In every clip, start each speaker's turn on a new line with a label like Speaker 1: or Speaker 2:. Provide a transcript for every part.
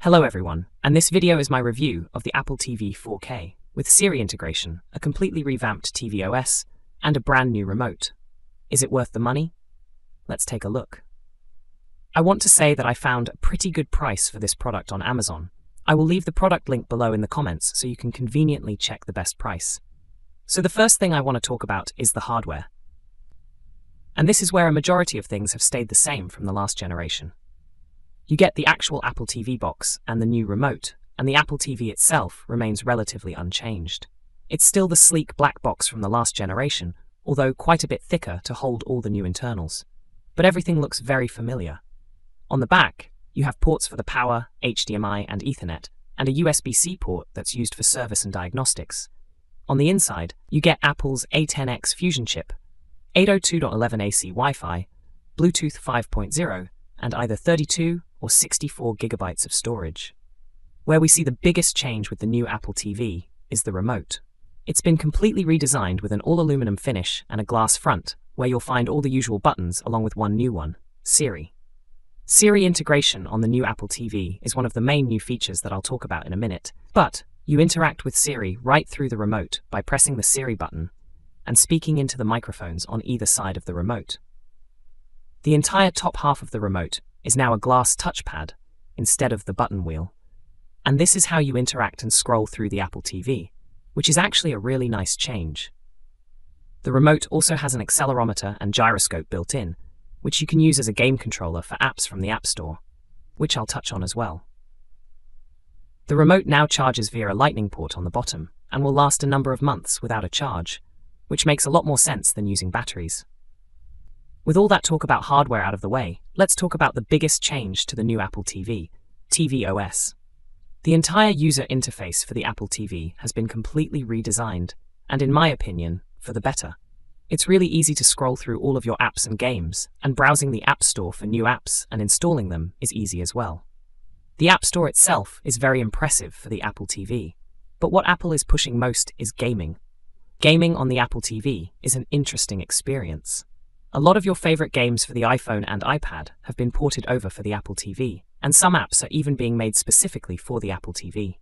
Speaker 1: Hello everyone, and this video is my review of the Apple TV 4K with Siri integration, a completely revamped TVOS, and a brand new remote. Is it worth the money? Let's take a look. I want to say that I found a pretty good price for this product on Amazon. I will leave the product link below in the comments so you can conveniently check the best price. So the first thing I want to talk about is the hardware. And this is where a majority of things have stayed the same from the last generation. You get the actual Apple TV box and the new remote, and the Apple TV itself remains relatively unchanged. It's still the sleek black box from the last generation, although quite a bit thicker to hold all the new internals. But everything looks very familiar. On the back, you have ports for the power, HDMI and Ethernet, and a USB-C port that's used for service and diagnostics. On the inside, you get Apple's A10X Fusion chip, 802.11ac Wi-Fi, Bluetooth 5.0, and either 32 or 64 gigabytes of storage. Where we see the biggest change with the new Apple TV is the remote. It's been completely redesigned with an all-aluminum finish and a glass front, where you'll find all the usual buttons along with one new one, Siri. Siri integration on the new Apple TV is one of the main new features that I'll talk about in a minute, but you interact with Siri right through the remote by pressing the Siri button and speaking into the microphones on either side of the remote. The entire top half of the remote is now a glass touchpad instead of the button wheel. And this is how you interact and scroll through the Apple TV, which is actually a really nice change. The remote also has an accelerometer and gyroscope built in, which you can use as a game controller for apps from the App Store, which I'll touch on as well. The remote now charges via a lightning port on the bottom and will last a number of months without a charge, which makes a lot more sense than using batteries. With all that talk about hardware out of the way, let's talk about the biggest change to the new Apple TV, TVOS. The entire user interface for the Apple TV has been completely redesigned, and in my opinion, for the better. It's really easy to scroll through all of your apps and games, and browsing the App Store for new apps and installing them is easy as well. The App Store itself is very impressive for the Apple TV, but what Apple is pushing most is gaming. Gaming on the Apple TV is an interesting experience. A lot of your favorite games for the iPhone and iPad have been ported over for the Apple TV, and some apps are even being made specifically for the Apple TV.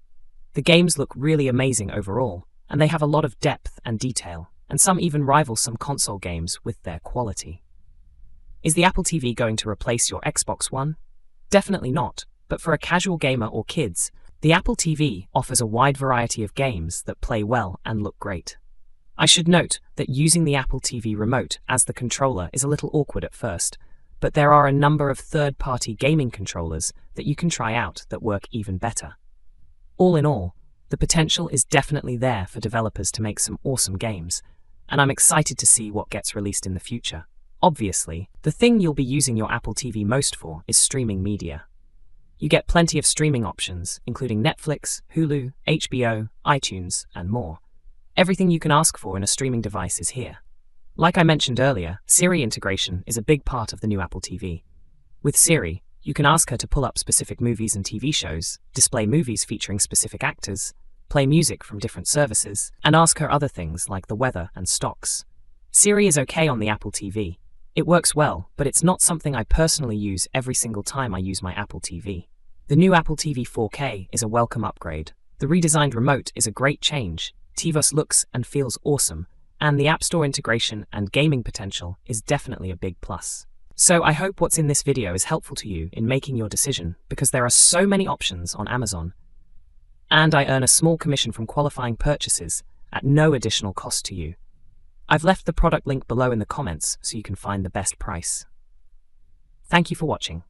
Speaker 1: The games look really amazing overall, and they have a lot of depth and detail, and some even rival some console games with their quality. Is the Apple TV going to replace your Xbox One? Definitely not, but for a casual gamer or kids, the Apple TV offers a wide variety of games that play well and look great. I should note that using the Apple TV remote as the controller is a little awkward at first, but there are a number of third-party gaming controllers that you can try out that work even better. All in all, the potential is definitely there for developers to make some awesome games, and I'm excited to see what gets released in the future. Obviously, the thing you'll be using your Apple TV most for is streaming media. You get plenty of streaming options, including Netflix, Hulu, HBO, iTunes, and more. Everything you can ask for in a streaming device is here. Like I mentioned earlier, Siri integration is a big part of the new Apple TV. With Siri, you can ask her to pull up specific movies and TV shows, display movies featuring specific actors, play music from different services, and ask her other things like the weather and stocks. Siri is okay on the Apple TV. It works well, but it's not something I personally use every single time I use my Apple TV. The new Apple TV 4K is a welcome upgrade. The redesigned remote is a great change. TVOS looks and feels awesome, and the App Store integration and gaming potential is definitely a big plus. So I hope what's in this video is helpful to you in making your decision, because there are so many options on Amazon. And I earn a small commission from qualifying purchases at no additional cost to you. I've left the product link below in the comments so you can find the best price. Thank you for watching.